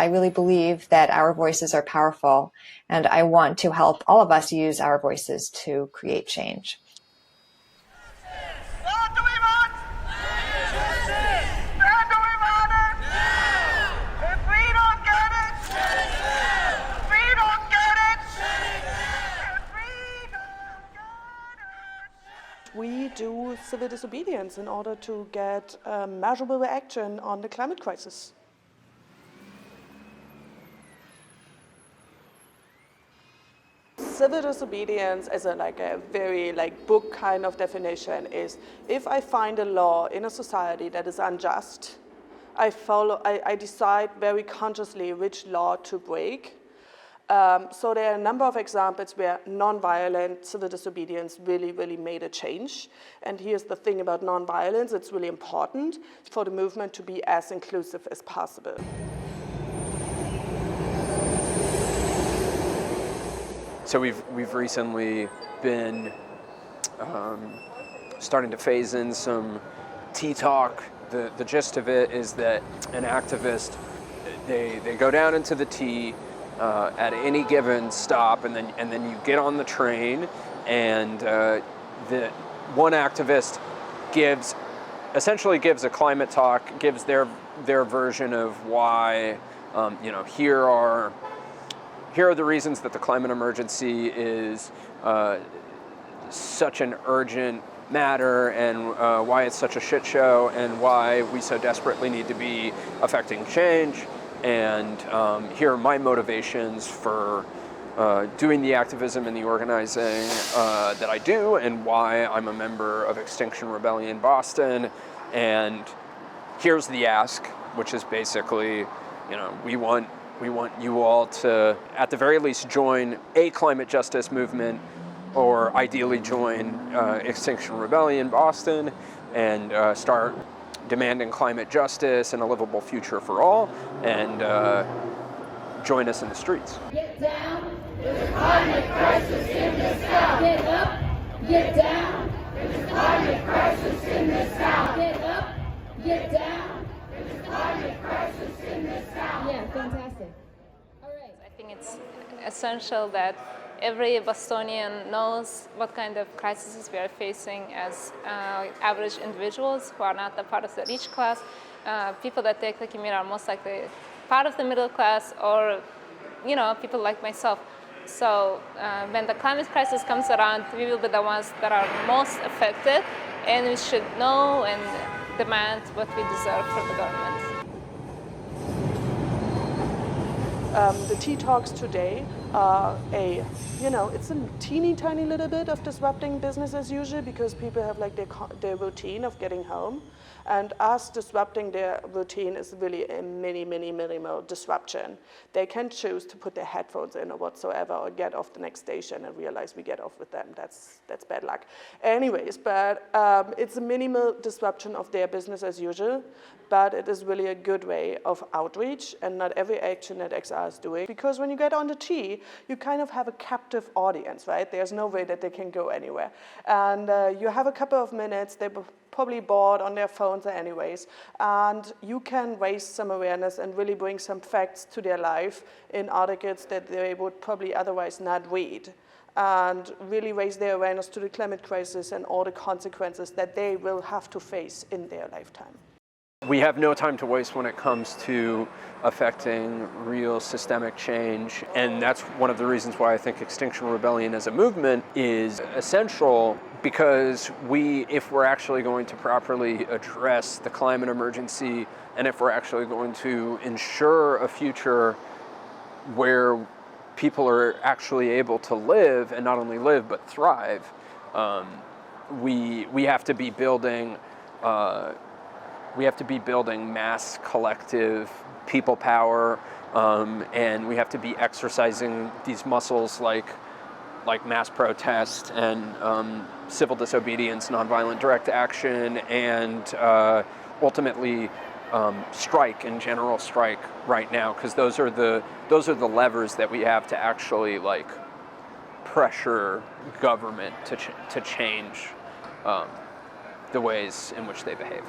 I really believe that our voices are powerful, and I want to help all of us use our voices to create change. What do we want? Justice! When do we want it? Now! If we don't get it, shut it down! If we don't get it, shut it down! If we don't get it, We do civil disobedience in order to get measurable action on the climate crisis. Civil disobedience as a very book kind of definition is if I find a law in a society that is unjust, I decide very consciously which law to break. So there are a number of examples where nonviolent civil disobedience really made a change. And here's the thing about nonviolence, it's really important for the movement to be as inclusive as possible. So we've recently been starting to phase in some tea talk. The gist of it is that an activist, they go down into the tea at any given stop, and then you get on the train, and the one activist essentially gives a climate talk, gives their version of why here are the reasons that the climate emergency is such an urgent matter, and why it's such a shit show, and why we so desperately need to be affecting change. And here are my motivations for doing the activism and the organizing that I do, and why I'm a member of Extinction Rebellion Boston. And here's the ask, which is basically, we want you all to, at the very least, join a climate justice movement, or ideally join Extinction Rebellion Boston, and start demanding climate justice and a livable future for all, and join us in the streets. Get down, there's a climate crisis in this town. Get up, get down, there's a climate crisis in this town. Get up, get down, there's a climate crisis in this town. Yeah, fantastic. All right. I think it's essential that every Bostonian knows what kind of crises we are facing as average individuals who are not a part of the rich class. People that take the commute are most likely part of the middle class, or people like myself. So when the climate crisis comes around, we will be the ones that are most affected, and we should know and demand what we deserve from the government. The tea talks today are it's a teeny tiny little bit of disrupting business as usual, because people have their routine of getting home, and us disrupting their routine is really a minimal disruption. They can choose to put their headphones in or whatsoever, or get off the next station and realize we get off with them. That's bad luck. Anyways, but it's a minimal disruption of their business as usual, but it is really a good way of outreach, and not every action that XR is doing. Because when you get on the T, you kind of have a captive audience, right? There's no way that they can go anywhere. And you have a couple of minutes, they're probably bored on their phones anyways, and you can raise some awareness and really bring some facts to their life in articles that they would probably otherwise not read, and really raise their awareness to the climate crisis and all the consequences that they will have to face in their lifetime. We have no time to waste when it comes to affecting real systemic change, and that's one of the reasons why I think Extinction Rebellion as a movement is essential, because if we're actually going to properly address the climate emergency, and if we're actually going to ensure a future where people are actually able to live, and not only live but thrive, we have to be building mass collective people power, and we have to be exercising these muscles like mass protest and civil disobedience, nonviolent direct action, and ultimately strike and general strike right now, because those are the levers that we have to actually pressure government to change the ways in which they behave.